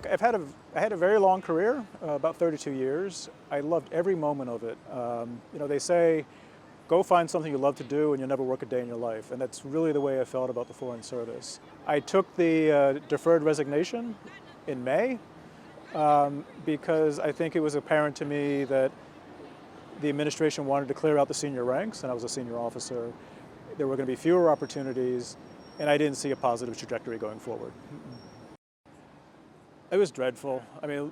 Look, I had a very long career, about 32 years. I loved every moment of it. They say, go find something you love to do and you'll never work a day in your life. And that's really the way I felt about the Foreign Service. I took the deferred resignation in May because I think it was apparent to me that the administration wanted to clear out the senior ranks, and I was a senior officer. There were going to be fewer opportunities, and I didn't see a positive trajectory going forward. It was dreadful. I mean,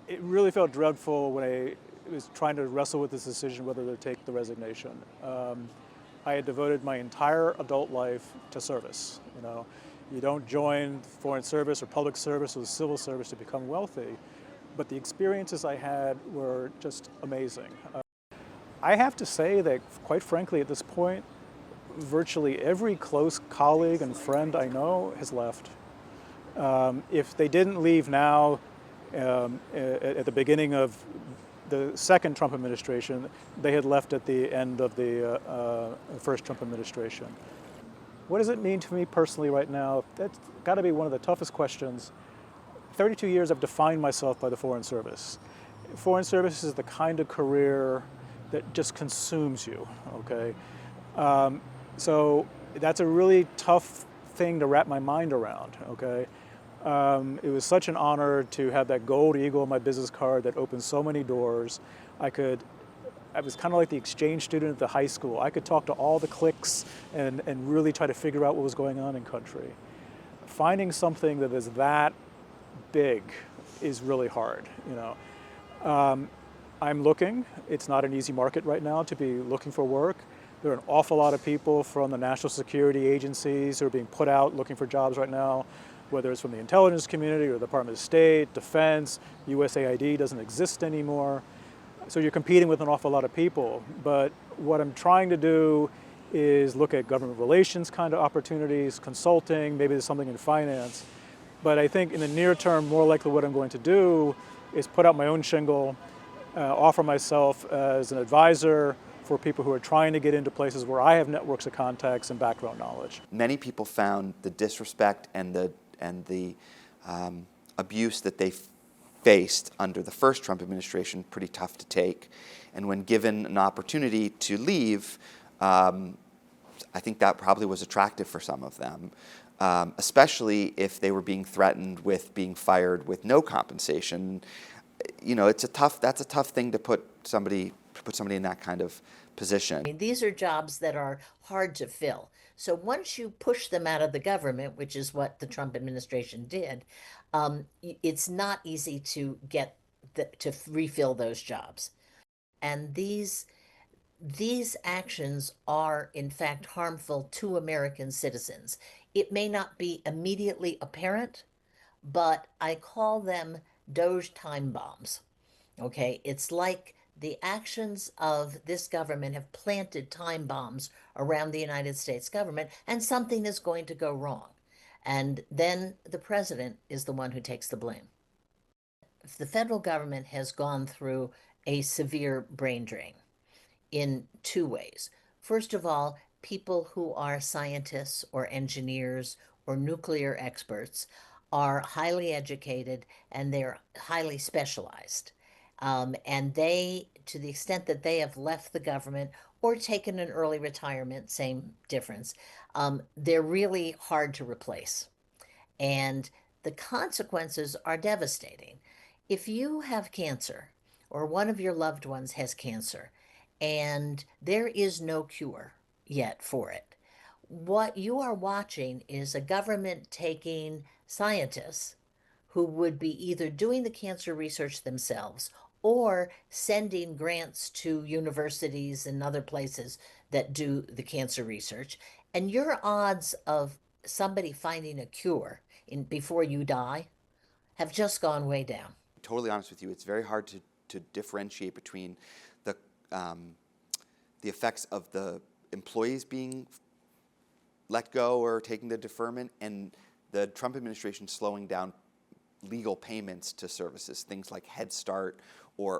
it really felt dreadful when I was trying to wrestle with this decision whether to take the resignation. I had devoted my entire adult life to service. You don't join Foreign Service or public service or the civil service to become wealthy, but the experiences I had were just amazing. I have to say that, quite frankly, at this point, virtually every close colleague and friend I know has left. If they didn't leave now, at the beginning of the second Trump administration, they had left at the end of the first Trump administration. What does it mean to me personally right now? That's got to be one of the toughest questions. 32 years I've defined myself by the Foreign Service. Foreign Service is the kind of career that just consumes you, okay? So that's a really tough thing to wrap my mind around, okay? It was such an honor to have that gold eagle on my business card that opened so many doors. I was kind of like the exchange student at the high school. I could talk to all the cliques and really try to figure out what was going on in country. Finding something that is that big is really hard, I'm looking. It's not an easy market right now to be looking for work. There are an awful lot of people from the national security agencies who are being put out looking for jobs right now, whether it's from the intelligence community or the Department of State, Defense, USAID doesn't exist anymore. So you're competing with an awful lot of people. But what I'm trying to do is look at government relations kind of opportunities, consulting, maybe there's something in finance. But I think in the near term, more likely what I'm going to do is put out my own shingle, offer myself as an advisor for people who are trying to get into places where I have networks of contacts and background knowledge. Many people found the disrespect and the abuse that they faced under the first Trump administration pretty tough to take. And when given an opportunity to leave, I think that probably was attractive for some of them, especially if they were being threatened with being fired with no compensation. That's a tough thing to put somebody in that kind of position. I mean, these are jobs that are hard to fill. So once you push them out of the government, which is what the Trump administration did, it's not easy to get to refill those jobs. And these actions are, in fact, harmful to American citizens. It may not be immediately apparent, but I call them Doge time bombs. Okay, it's like the actions of this government have planted time bombs around the United States government, and something is going to go wrong. And then the president is the one who takes the blame. The federal government has gone through a severe brain drain in two ways. First of all, people who are scientists or engineers or nuclear experts are highly educated and they're highly specialized. And they, to the extent that they have left the government or taken an early retirement, same difference, they're really hard to replace. And the consequences are devastating. If you have cancer or one of your loved ones has cancer and there is no cure yet for it, what you are watching is a government taking scientists who would be either doing the cancer research themselves or sending grants to universities and other places that do the cancer research. And your odds of somebody finding a cure before you die have just gone way down. Totally honest with you, it's very hard to differentiate between the effects of the employees being let go or taking the deferment and the Trump administration slowing down legal payments to services, things like Head Start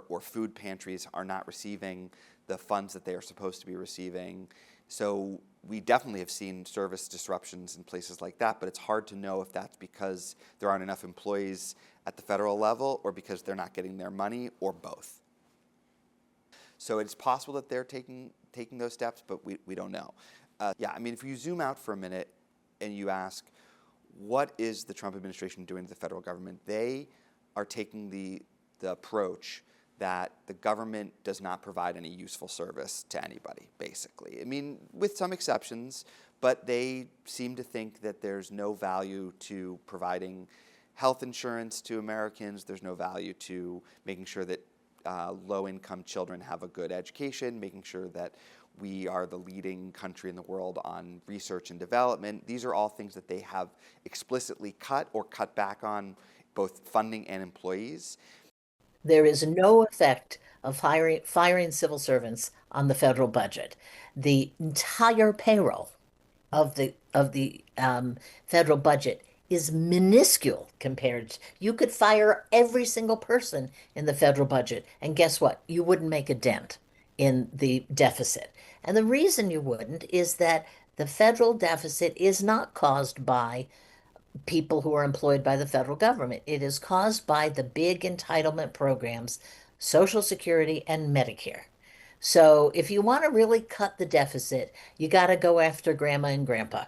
or food pantries are not receiving the funds that they are supposed to be receiving. So we definitely have seen service disruptions in places like that, but it's hard to know if that's because there aren't enough employees at the federal level or because they're not getting their money or both. So it's possible that they're taking those steps, but we don't know. Yeah, I mean, if you zoom out for a minute and you ask, what is the Trump administration doing to the federal government? They are taking the approach that the government does not provide any useful service to anybody, basically. I mean, with some exceptions, but they seem to think that there's no value to providing health insurance to Americans. There's no value to making sure that low-income children have a good education, making sure that we are the leading country in the world on research and development. These are all things that they have explicitly cut or cut back on, both funding and employees. There is no effect of firing civil servants on the federal budget. The entire payroll of the federal budget is minuscule compared you could fire every single person in the federal budget, and guess what? You wouldn't make a dent in the deficit. And the reason you wouldn't is that the federal deficit is not caused by people who are employed by the federal government. It is caused by the big entitlement programs, Social Security and Medicare. So if you want to really cut the deficit, you got to go after grandma and grandpa.